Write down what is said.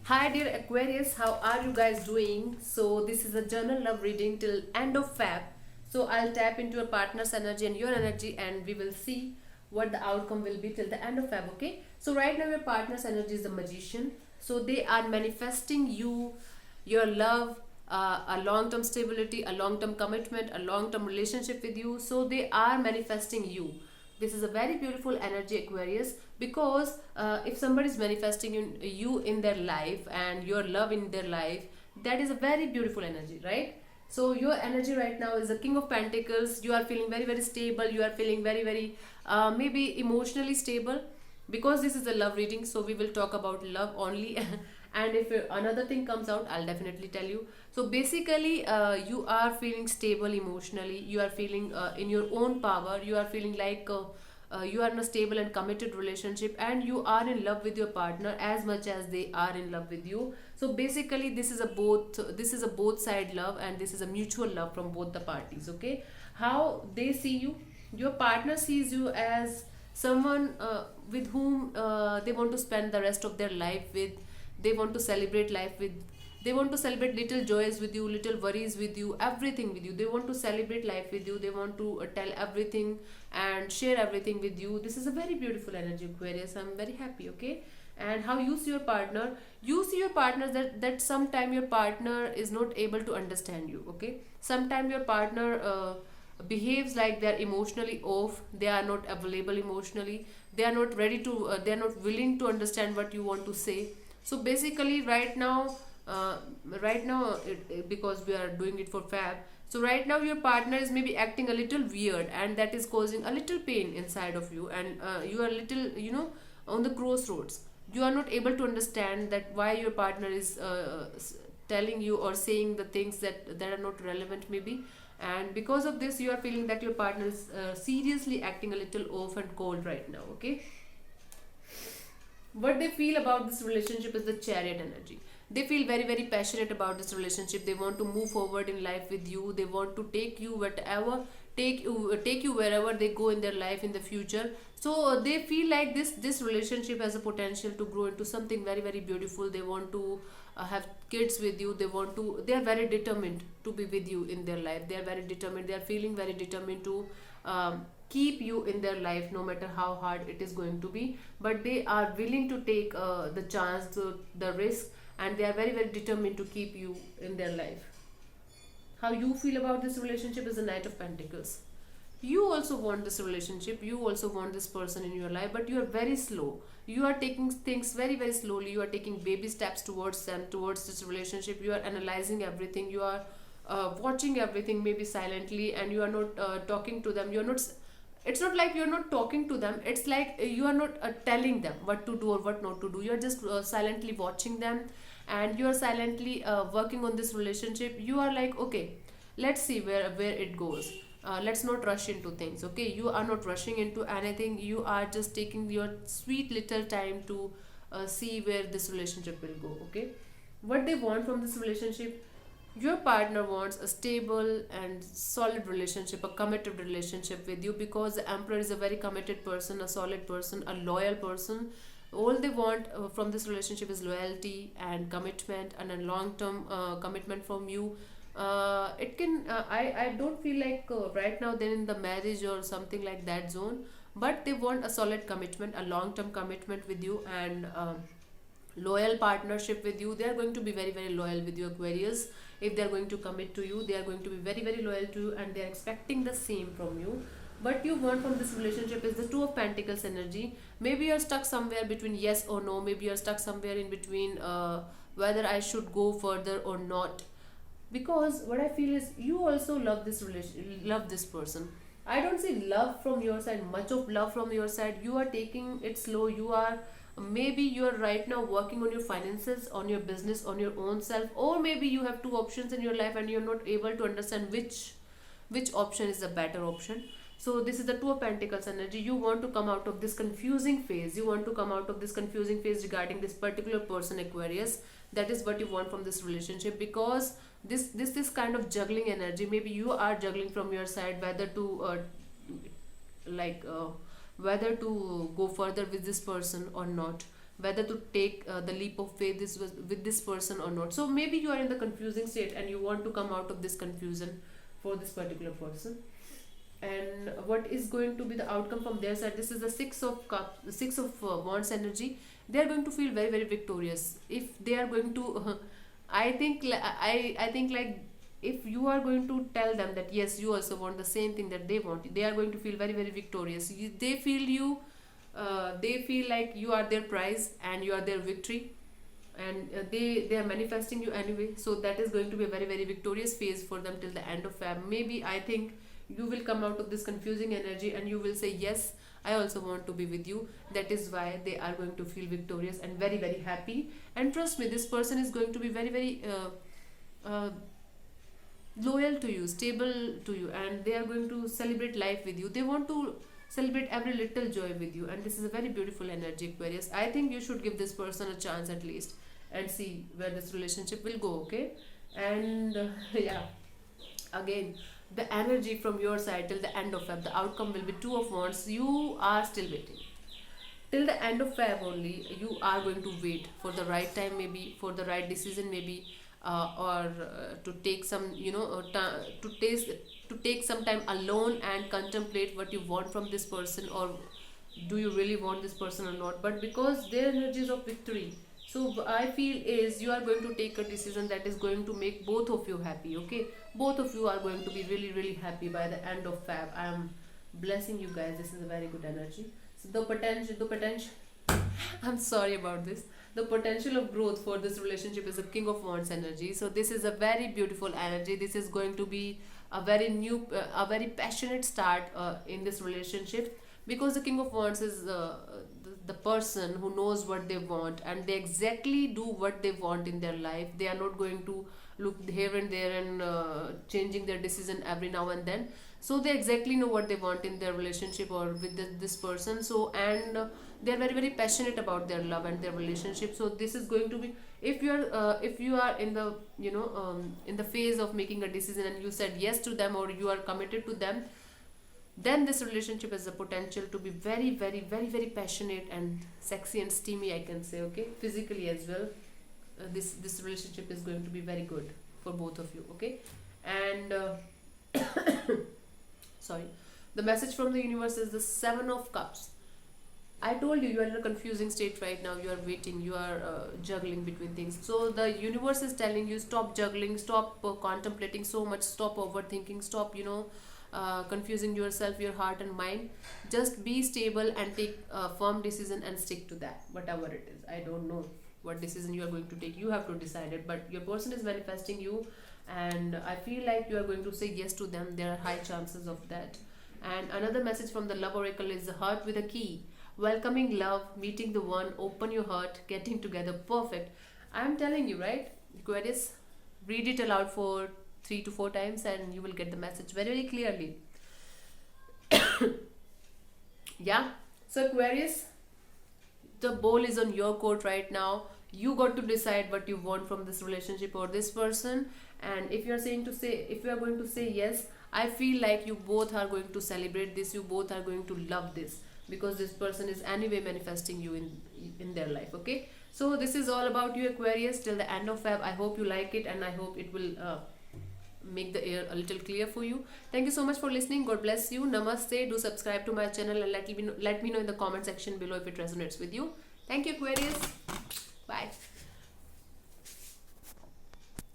Hi dear Aquarius, how are you guys doing? So this is a general love reading till end of Feb. So I'll tap into your partner's energy and your energy and we will see what the outcome will be till the end of Feb, okay? So right now your partner's energy is the magician. So they are manifesting you, your love, a long-term stability, a long-term commitment, a long-term relationship with you. So they are manifesting you. This is a very beautiful energy, Aquarius, because if somebody is manifesting you in their life and your love in their life, that is a very beautiful energy, right? So your energy right now is the King of Pentacles. You are feeling very very stable. You are feeling very very maybe emotionally stable, because this is a love reading, so we will talk about love only. And if another thing comes out, I'll definitely tell you. So basically you are feeling stable emotionally, you are feeling in your own power, you are feeling like you are in a stable and committed relationship, and you are in love with your partner as much as they are in love with you. So basically this is a both side love, and this is a mutual love from both the parties, okay? How they see you, your partner sees you as someone with whom they want to spend the rest of their life with. They want to celebrate life with. They want to celebrate little joys with you, little worries with you, everything with you. They want to celebrate life with you. They want to tell everything and share everything with you. This is a very beautiful energy, Aquarius. I'm very happy, okay? And how you see your partner, you see your partner that sometime your partner is not able to understand you, okay? Sometime your partner behaves like they're emotionally off, they are not available emotionally, they are not ready to they are not willing to understand what you want to say. So basically because we are doing it for Fab, so right now your partner is maybe acting a little weird, and that is causing a little pain inside of you, and you are little, on the crossroads. You are not able to understand that why your partner is telling you or saying the things that are not relevant maybe. And because of this you are feeling that your partner is seriously acting a little off and cold right now, okay? What they feel about this relationship is the Chariot energy. They feel very very passionate about this relationship. They want to move forward in life with you. They want to take you whatever, take you wherever they go in their life in the future. So they feel like this relationship has a potential to grow into something very very beautiful. They want to have kids with you. They are very determined to be with you in their life. They are very determined. They are feeling very determined to keep you in their life, no matter how hard it is going to be. But they are willing to take the chance, the risk, and they are very very determined to keep you in their life. How you feel about this relationship is the Knight of Pentacles. You also want this relationship, you also want this person in your life, but you are very slow. You are taking things very very slowly. You are taking baby steps towards them, towards this relationship. You are analyzing everything. You are watching everything maybe silently, and you are not talking to them. You're not It's not like you're not talking to them. It's like you are not telling them what to do or what not to do. You're just silently watching them, and you are silently working on this relationship. You are like, okay, let's see where it goes. Let's not rush into things, okay? You are not rushing into anything. You are just taking your sweet little time to see where this relationship will go, okay? What they want from this relationship, your partner wants a stable and solid relationship, a committed relationship with you, because the Emperor is a very committed person, a solid person, a loyal person. All they want from this relationship is loyalty and commitment, and a long term commitment from you. It can I don't feel like right now they're in the marriage or something like that zone, but they want a solid commitment, a long term commitment with you, and loyal partnership with you. They are going to be very very loyal with you, Aquarius. If they are going to commit to you, they are going to be very very loyal to you, and they are expecting the same from you. What you want from this relationship is the Two of Pentacles energy. Maybe you're stuck somewhere between yes or no. Maybe you're stuck somewhere in between whether I should go further or not. Because what I feel is you also love this person. I don't see love from your side, much of love from your side. You are taking it slow. You are, maybe you are right now working on your finances, on your business, on your own self, or maybe you have two options in your life and you're not able to understand which option is the better option. So this is the Two of Pentacles energy. You want to come out of this confusing phase. You want to come out of this confusing phase regarding this particular person, Aquarius. That is what you want from this relationship, because this kind of juggling energy, maybe you are juggling from your side whether to like whether to go further with this person or not. whether to take the leap of faith with this person or not. So maybe you are in the confusing state and you want to come out of this confusion for this particular person. And what is going to be the outcome from their side? This is the six of wands energy. They are going to feel very very victorious if they are going to I think like, if you are going to tell them that yes, you also want the same thing that they want, they are going to feel very very victorious. They feel you, they feel like you are their prize and you are their victory, and they are manifesting you anyway. So that is going to be a very very victorious phase for them till the end of Feb. Maybe I think you will come out of this confusing energy and you will say yes, I also want to be with you. That is why they are going to feel victorious and very very happy. And trust me, this person is going to be very very loyal to you, stable to you, and they are going to celebrate life with you. They want to celebrate every little joy with you, and this is a very beautiful energy, Aquarius. I think you should give this person a chance at least and see where this relationship will go, okay? And yeah, again, the energy from your side till the end of Feb, the outcome will be Two of Wands. You are still waiting till the end of Feb only. You are going to wait for the right time, maybe for the right decision, maybe or to take some, to take some time alone and contemplate what you want from this person, or do you really want this person or not. But because their energies of victory, so I feel is you are going to take a decision that is going to make both of you happy, okay? Both of you are going to be really really happy by the end of Feb. I am blessing you guys. This is a very good energy. So the potential I'm sorry about this. The potential of growth for this relationship is a King of Wands energy. So this is a very beautiful energy. This is going to be a very new, a very passionate start in this relationship, because the King of Wands is the person who knows what they want, and they exactly do what they want in their life. They are not going to look here and there and changing their decision every now and then. So they exactly know what they want in their relationship or with this person. So and they are very very passionate about their love and their relationship. So this is going to be, if you are in the in the phase of making a decision and you said yes to them, or you are committed to them, then this relationship has the potential to be very very very very passionate and sexy and steamy, I can say, okay? Physically as well, this relationship is going to be very good for both of you, okay? And sorry, the message from the universe is the Seven of Cups. I told you, you are in a confusing state right now. You are waiting, you are juggling between things. So the universe is telling you, stop juggling, stop contemplating so much, stop overthinking, stop confusing yourself, your heart and mind. Just be stable and take a firm decision and stick to that, whatever it is. I don't know what decision you are going to take, you have to decide it, but your person is manifesting you, and I feel like you are going to say yes to them. There are high chances of that. And another message from the Love Oracle is the Heart with a Key. Welcoming love, meeting the one, open your heart, getting together. Perfect. I'm telling you, right, Aquarius, read it aloud for 3 to 4 times and you will get the message very very clearly. Yeah. So Aquarius, the ball is on your court right now. You got to decide what you want from this relationship or this person. And if you are going to say yes, I feel like you both are going to celebrate this, you both are going to love this, because this person is anyway manifesting you in their life, okay? So this is all about you, Aquarius, till the end of Feb. I hope you like it, and I hope it will make the air a little clear for you. Thank you so much for listening. God bless you. Namaste. Do subscribe to my channel and let me know in the comment section below if it resonates with you. Thank you, Aquarius.